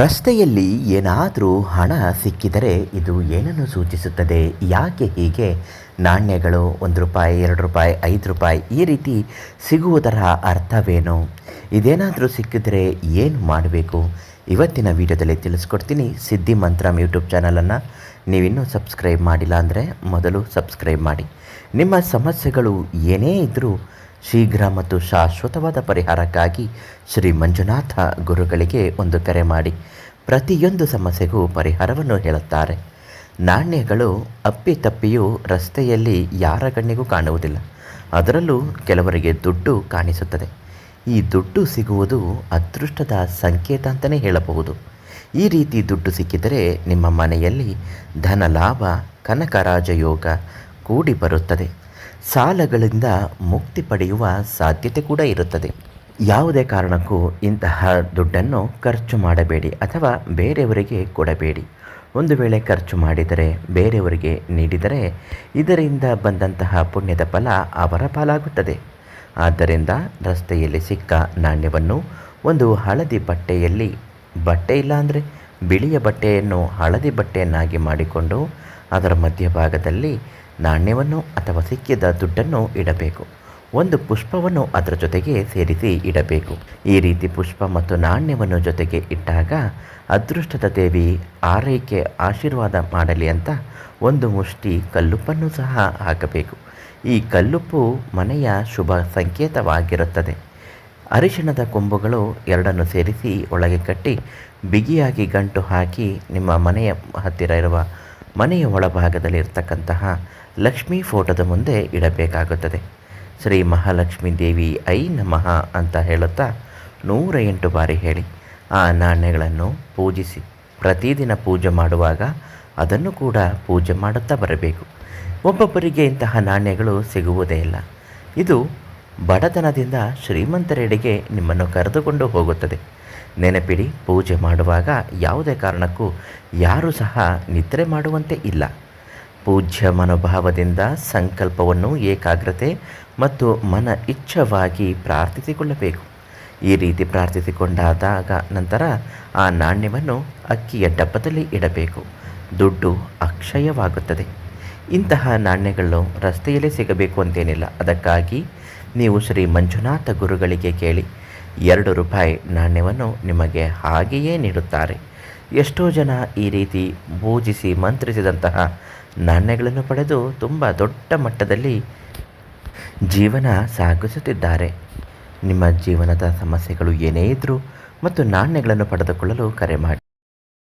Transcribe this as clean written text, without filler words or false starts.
ರಸ್ತೆಯಲ್ಲಿ ಏನಾದರೂ ಹಣ ಸಿಕ್ಕಿದರೆ ಇದು ಏನನ್ನು ಸೂಚಿಸುತ್ತದೆ? ಯಾಕೆ ಹೀಗೆ ನಾಣ್ಯಗಳು ₹1, ₹2, ₹5 ಈ ರೀತಿ ಸಿಗುವುದರ ಅರ್ಥವೇನು? ಇದೇನಾದರೂ ಸಿಕ್ಕಿದರೆ ಏನು ಮಾಡಬೇಕು? ಇವತ್ತಿನ ವಿಡಿಯೋದಲ್ಲಿ ತಿಳಿಸ್ಕೊಡ್ತೀನಿ. ಸಿದ್ಧಿ ಮಂತ್ರಂ ಯೂಟ್ಯೂಬ್ ಚಾನಲನ್ನು ನೀವಿನ್ನೂ ಸಬ್ಸ್ಕ್ರೈಬ್ ಮಾಡಿಲ್ಲ ಅಂದರೆ ಮೊದಲು ಸಬ್ಸ್ಕ್ರೈಬ್ ಮಾಡಿ. ನಿಮ್ಮ ಸಮಸ್ಯೆಗಳು ಏನೇ ಇದ್ದರೂ ಶೀಘ್ರ ಮತ್ತು ಶಾಶ್ವತವಾದ ಪರಿಹಾರಕ್ಕಾಗಿ ಶ್ರೀ ಮಂಜುನಾಥ ಗುರುಗಳಿಗೆ ಒಂದು ಕರೆ ಮಾಡಿ. ಪ್ರತಿಯೊಂದು ಸಮಸ್ಯೆಗೂ ಪರಿಹಾರವನ್ನು ಹೇಳುತ್ತಾರೆ. ನಾಣ್ಯಗಳು ಅಪ್ಪಿತಪ್ಪಿಯೂ ರಸ್ತೆಯಲ್ಲಿ ಯಾರ ಕಣ್ಣಿಗೂ ಕಾಣುವುದಿಲ್ಲ. ಅದರಲ್ಲೂ ಕೆಲವರಿಗೆ ದುಡ್ಡು ಕಾಣಿಸುತ್ತದೆ. ಈ ದುಡ್ಡು ಸಿಗುವುದು ಅದೃಷ್ಟದ ಸಂಕೇತ ಅಂತಲೇ ಹೇಳಬಹುದು. ಈ ರೀತಿ ದುಡ್ಡು ಸಿಕ್ಕಿದರೆ ನಿಮ್ಮ ಮನೆಯಲ್ಲಿ ಧನ ಲಾಭ, ಕನಕರಾಜ ಯೋಗ ಕೂಡಿ ಬರುತ್ತದೆ. ಸಾಲಗಳಿಂದ ಮುಕ್ತಿ ಪಡೆಯುವ ಸಾಧ್ಯತೆ ಕೂಡ ಇರುತ್ತದೆ. ಯಾವುದೇ ಕಾರಣಕ್ಕೂ ಇಂತಹ ದುಡ್ಡನ್ನು ಖರ್ಚು ಮಾಡಬೇಡಿ ಅಥವಾ ಬೇರೆಯವರಿಗೆ ಕೊಡಬೇಡಿ. ಒಂದು ವೇಳೆ ಖರ್ಚು ಮಾಡಿದರೆ, ಬೇರೆಯವರಿಗೆ ನೀಡಿದರೆ ಇದರಿಂದ ಬಂದಂತಹ ಪುಣ್ಯದ ಫಲ ಅವರ ಪಾಲಾಗುತ್ತದೆ. ಆದ್ದರಿಂದ ರಸ್ತೆಯಲ್ಲಿ ಸಿಕ್ಕ ನಾಣ್ಯವನ್ನು ಒಂದು ಹಳದಿ ಬಟ್ಟೆಯಲ್ಲಿ, ಬಟ್ಟೆ ಇಲ್ಲ ಅಂದರೆ ಬಿಳಿಯ ಬಟ್ಟೆಯನ್ನು ಹಳದಿ ಬಟ್ಟೆಯನ್ನಾಗಿ ಮಾಡಿಕೊಂಡು ಅದರ ಮಧ್ಯಭಾಗದಲ್ಲಿ ನಾಣ್ಯವನ್ನು ಅಥವಾ ಸಿಕ್ಕಿದ ದುಡ್ಡನ್ನು ಇಡಬೇಕು. ಒಂದು ಪುಷ್ಪವನ್ನು ಅದರ ಜೊತೆಗೆ ಸೇರಿಸಿ ಇಡಬೇಕು. ಈ ರೀತಿ ಪುಷ್ಪ ಮತ್ತು ನಾಣ್ಯವನ್ನು ಜೊತೆಗೆ ಇಟ್ಟಾಗ ಅದೃಷ್ಟದ ದೇವಿ ಆರೈಕೆ ಆಶೀರ್ವಾದ ಮಾಡಲಿ ಅಂತ ಒಂದು ಮುಷ್ಟಿ ಕಲ್ಲುಪ್ಪನ್ನು ಸಹ ಹಾಕಬೇಕು. ಈ ಕಲ್ಲುಪ್ಪು ಮನೆಯ ಶುಭ ಸಂಕೇತವಾಗಿರುತ್ತದೆ. ಅರಿಶಿಣದ ಕೊಂಬುಗಳು ಎರಡನ್ನು ಸೇರಿಸಿ ಒಳಗೆ ಕಟ್ಟಿ ಬಿಗಿಯಾಗಿ ಗಂಟು ಹಾಕಿ ನಿಮ್ಮ ಮನೆಯ ಹತ್ತಿರ ಇರುವ ಮನೆಯ ಒಳಭಾಗದಲ್ಲಿ ಇರತಕ್ಕಂತಹ ಲಕ್ಷ್ಮೀ ಫೋಟೋದ ಮುಂದೆ ಇಡಬೇಕಾಗುತ್ತದೆ. ಶ್ರೀ ಮಹಾಲಕ್ಷ್ಮೀ ದೇವಿ ಐ ನಮಃ ಅಂತ ಹೇಳುತ್ತಾ 108 ಬಾರಿ ಹೇಳಿ ಆ ನಾಣ್ಯಗಳನ್ನು ಪೂಜಿಸಿ. ಪ್ರತಿದಿನ ಪೂಜೆ ಮಾಡುವಾಗ ಅದನ್ನು ಕೂಡ ಪೂಜೆ ಮಾಡುತ್ತಾ ಬರಬೇಕು. ಒಬ್ಬೊಬ್ಬರಿಗೆ ಇಂತಹ ನಾಣ್ಯಗಳು ಸಿಗುವುದೇ ಇಲ್ಲ. ಇದು ಬಡತನದಿಂದ ಶ್ರೀಮಂತರೆಡೆಗೆ ನಿಮ್ಮನ್ನು ಕರೆದುಕೊಂಡು ಹೋಗುತ್ತದೆ. ನೆನಪಿಡಿ, ಪೂಜೆ ಮಾಡುವಾಗ ಯಾವುದೇ ಕಾರಣಕ್ಕೂ ಯಾರೂ ಸಹ ನಿದ್ರೆ ಮಾಡುವಂತೆ ಇಲ್ಲ. ಪೂಜ್ಯ ಮನೋಭಾವದಿಂದ ಸಂಕಲ್ಪವನ್ನು ಏಕಾಗ್ರತೆ ಮತ್ತು ಮನ ಇಚ್ಛವಾಗಿ ಪ್ರಾರ್ಥಿಸಿಕೊಳ್ಳಬೇಕು. ಈ ರೀತಿ ಪ್ರಾರ್ಥಿಸಿಕೊಂಡಾದಾಗ ನಂತರ ಆ ನಾಣ್ಯವನ್ನು ಅಕ್ಕಿಯ ಡಬ್ಬದಲ್ಲಿ ಇಡಬೇಕು. ದುಡ್ಡು ಅಕ್ಷಯವಾಗುತ್ತದೆ. ಇಂತಹ ನಾಣ್ಯಗಳು ರಸ್ತೆಯಲ್ಲೇ ಸಿಗಬೇಕು ಅಂತೇನಿಲ್ಲ. ಅದಕ್ಕಾಗಿ ನೀವು ಶ್ರೀ ಮಂಜುನಾಥ ಗುರುಗಳಿಗೆ ಕೇಳಿ. ₹2 ನಾಣ್ಯವನ್ನು ನಿಮಗೆ ಹಾಗೆಯೇ ನೀಡುತ್ತಾರೆ. ಎಷ್ಟೋ ಜನ ಈ ರೀತಿ ಪೂಜಿಸಿ ಮಂತ್ರಿಸಿದಂತಹ ನಾಣ್ಯಗಳನ್ನು ಪಡೆದು ತುಂಬ ದೊಡ್ಡ ಮಟ್ಟದಲ್ಲಿ ಜೀವನ ಸಾಗಿಸುತ್ತಿದ್ದಾರೆ. ನಿಮ್ಮ ಜೀವನದ ಸಮಸ್ಯೆಗಳು ಏನೇ ಇದ್ದರೂ ಮತ್ತು ನಾಣ್ಯಗಳನ್ನು ಪಡೆದುಕೊಳ್ಳಲು ಕರೆ ಮಾಡಿ.